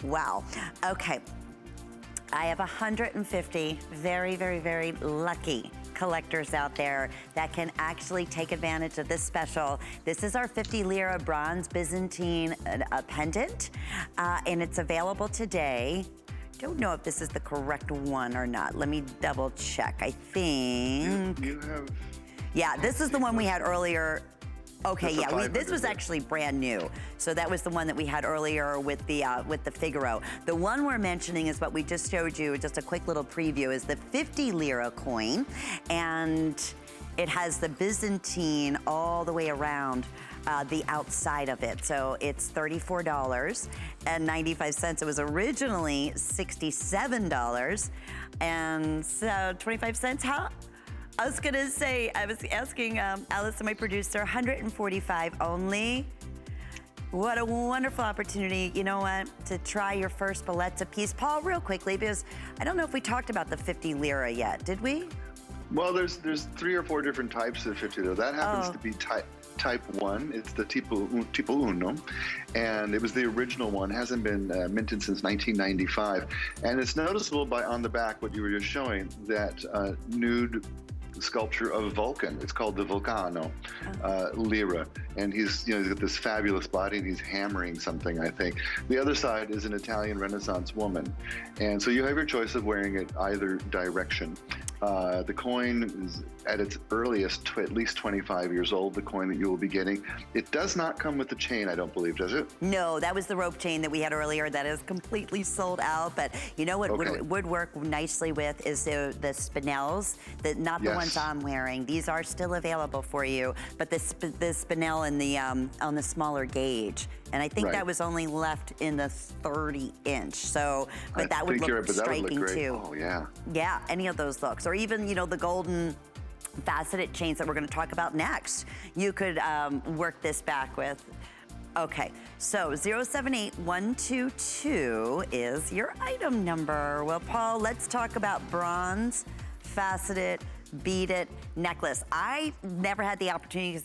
Wow. Okay. I have 150 very, very, very lucky collectors out there that can actually take advantage of this special. This is our 50 Lira bronze Byzantine pendant, and it's available today. Don't know if this is the correct one or not. Let me double check. I think. You have. Yeah, this is the one we had earlier. Okay, yeah, this was actually brand new. So that was the one that we had earlier with the Figaro. The one we're mentioning is what we just showed you, just a quick little preview, is the 50 Lira coin. And it has the Byzantine all the way around the outside of it. So it's $34.95. It was originally $67. And so 25 cents, huh? I was gonna say, I was asking Allison, my producer, 145 only. What a wonderful opportunity, you know what, to try your first Bellezza piece. Paul, real quickly, because I don't know if we talked about the 50 Lira yet, did we? Well, there's 3 or 4 different types of 50 Lira. That happens to be type 1. It's the tipo uno, and it was the original one. Hasn't been minted since 1995, and it's noticeable by on the back what you were just showing, that nude sculpture of Vulcan. It's called the Vulcano Lira, and he's got this fabulous body and he's hammering something, I think. The other side is an Italian Renaissance woman, and so you have your choice of wearing it either direction. The coin is at its earliest at least 25 years old, the coin that you will be getting. It does not come with the chain, I don't believe, does it? No, that was the rope chain that we had earlier that is completely sold out. But you know what would work nicely with is the spinels, not the ones I'm wearing. These are still available for you, but the spinel in the on the smaller gauge. And I think that was only left in the 30-inch. So, but that would look striking too. Oh yeah. Yeah, any of those looks, or even the golden faceted chains that we're going to talk about next. You could work this back with. Okay, so 078122 is your item number. Well, Paul, let's talk about bronze faceted beaded necklace. I never had the opportunity